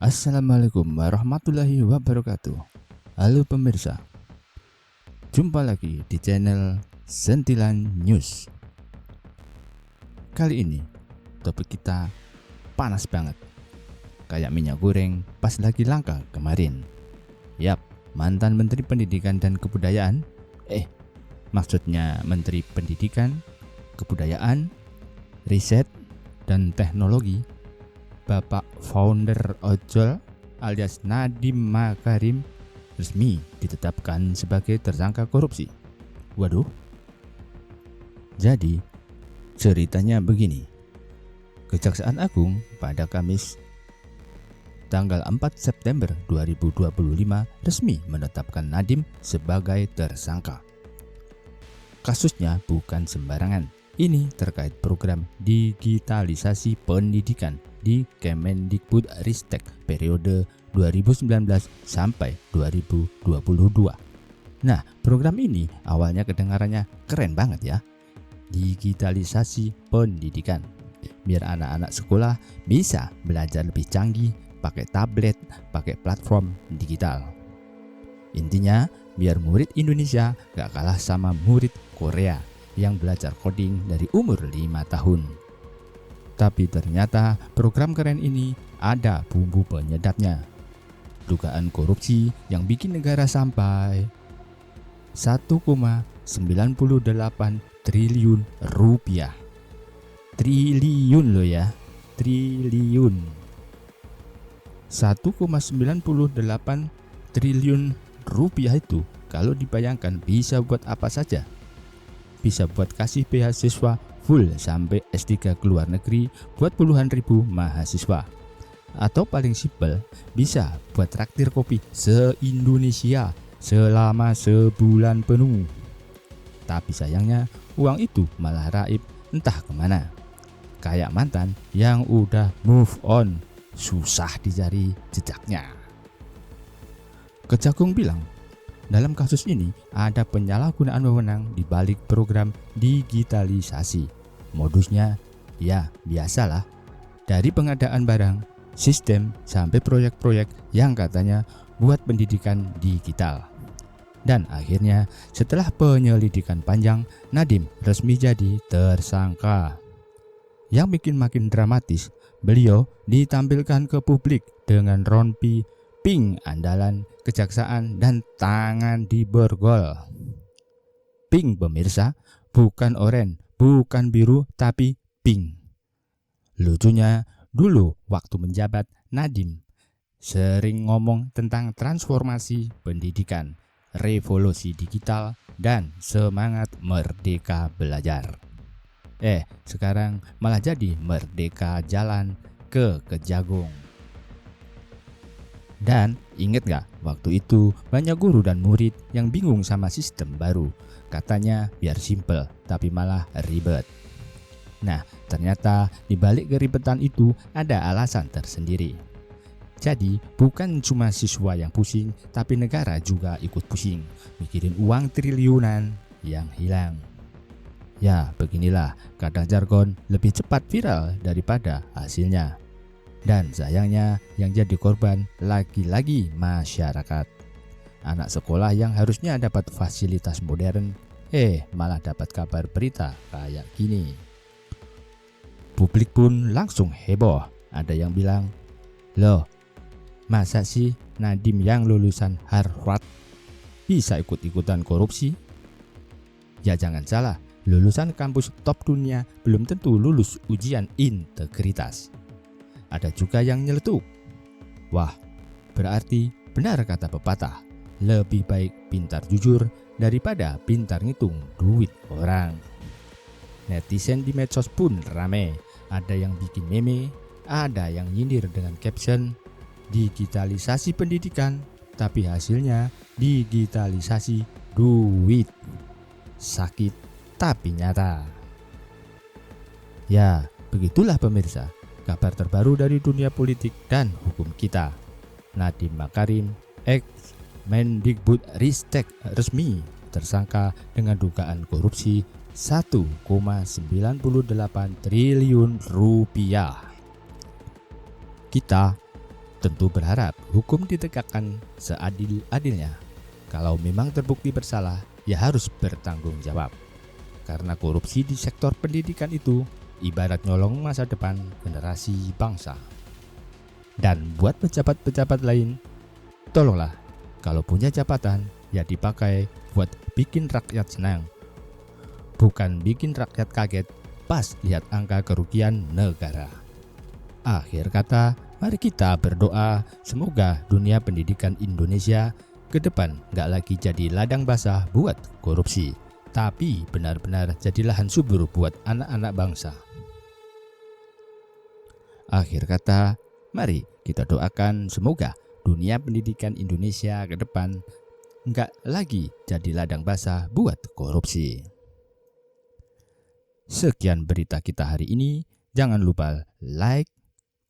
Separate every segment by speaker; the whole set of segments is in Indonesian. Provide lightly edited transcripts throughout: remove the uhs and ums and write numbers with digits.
Speaker 1: Assalamualaikum warahmatullahi wabarakatuh. Halo pemirsa, jumpa lagi di channel Sentilan News. Kali ini topik kita panas banget, kayak minyak goreng pas lagi langka kemarin. Yap, mantan Menteri Pendidikan dan Kebudayaan, maksudnya Menteri Pendidikan, Kebudayaan, Riset, dan Teknologi, Bapak founder ojol alias Nadiem Makarim resmi ditetapkan sebagai tersangka korupsi. Waduh. Jadi ceritanya begini. Kejaksaan Agung pada Kamis tanggal 4 September 2025 resmi menetapkan Nadiem sebagai tersangka. Kasusnya bukan sembarangan. Ini terkait program digitalisasi pendidikan di Kemendikbudristek periode 2019 sampai 2022. Nah, program ini awalnya kedengarannya keren banget ya. Digitalisasi pendidikan. Biar anak-anak sekolah bisa belajar lebih canggih, pakai tablet, pakai platform digital. Intinya, biar murid Indonesia gak kalah sama murid Korea yang belajar coding dari umur 5 tahun. Tapi ternyata program keren ini ada bumbu penyedapnya. Dugaan korupsi yang bikin negara sampai 1,98 triliun rupiah. Triliun loh ya, triliun. 1,98 triliun rupiah itu kalau dibayangkan bisa buat apa saja. Bisa buat kasih beasiswa full sampai S3 ke luar negeri buat puluhan ribu mahasiswa. Atau paling simpel, bisa buat traktir kopi se-Indonesia selama sebulan penuh. Tapi sayangnya uang itu malah raib entah kemana. Kayak mantan yang udah move on, susah dicari jejaknya. Kejagung bilang, dalam kasus ini ada penyalahgunaan wewenang di balik program digitalisasi. Modusnya ya biasalah, dari pengadaan barang, sistem, sampai proyek-proyek yang katanya buat pendidikan digital. Dan akhirnya setelah penyelidikan panjang, Nadiem resmi jadi tersangka. Yang bikin makin dramatis, beliau ditampilkan ke publik dengan rompi pink andalan kejaksaan dan tangan di borgol. Pink pemirsa, bukan oranye, bukan biru, tapi pink. Lucunya, dulu waktu menjabat, Nadiem sering ngomong tentang transformasi pendidikan, revolusi digital, dan semangat merdeka belajar. Sekarang malah jadi merdeka jalan ke Kejagung. Dan inget gak, waktu itu banyak guru dan murid yang bingung sama sistem baru. Katanya biar simple, tapi malah ribet. Nah, ternyata di balik keribetan itu ada alasan tersendiri. Jadi bukan cuma siswa yang pusing, tapi negara juga ikut pusing, mikirin uang triliunan yang hilang. Ya beginilah, kadang jargon lebih cepat viral daripada hasilnya. Dan sayangnya yang jadi korban lagi-lagi masyarakat. Anak sekolah yang harusnya dapat fasilitas modern, malah dapat kabar berita kayak gini. Publik pun langsung heboh. Ada yang bilang, loh, masa sih Nadiem yang lulusan Harvard bisa ikut-ikutan korupsi? Ya jangan salah, lulusan kampus top dunia belum tentu lulus ujian integritas. Ada juga yang nyeletuk. Wah, berarti benar kata pepatah, lebih baik pintar jujur daripada pintar ngitung duit orang. Netizen di medsos pun rame. Ada yang bikin meme, ada yang nyindir dengan caption digitalisasi pendidikan, tapi hasilnya digitalisasi duit. Sakit tapi nyata. Ya, begitulah pemirsa, kabar terbaru dari dunia politik dan hukum kita. Nadiem Makarim, ex Mendikbudristek resmi tersangka dengan dugaan korupsi 1,98 triliun rupiah. Kita tentu berharap hukum ditegakkan seadil-adilnya. Kalau memang terbukti bersalah, ya harus bertanggung jawab. Karena korupsi di sektor pendidikan itu ibarat nyolong masa depan generasi bangsa. Dan buat pejabat-pejabat lain, tolonglah kalau punya jabatan ya dipakai buat bikin rakyat senang, bukan bikin rakyat kaget pas lihat angka kerugian negara. Akhir kata, mari kita berdoa semoga dunia pendidikan Indonesia ke depan gak lagi jadi ladang basah buat korupsi, tapi benar-benar jadi lahan subur buat anak-anak bangsa. Akhir kata, mari kita doakan semoga dunia pendidikan Indonesia ke depan gak lagi jadi ladang basah buat korupsi. Sekian berita kita hari ini. Jangan lupa like,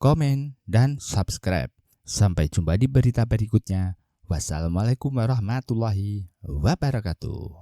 Speaker 1: komen, dan subscribe. Sampai jumpa di berita berikutnya. Wassalamualaikum warahmatullahi wabarakatuh.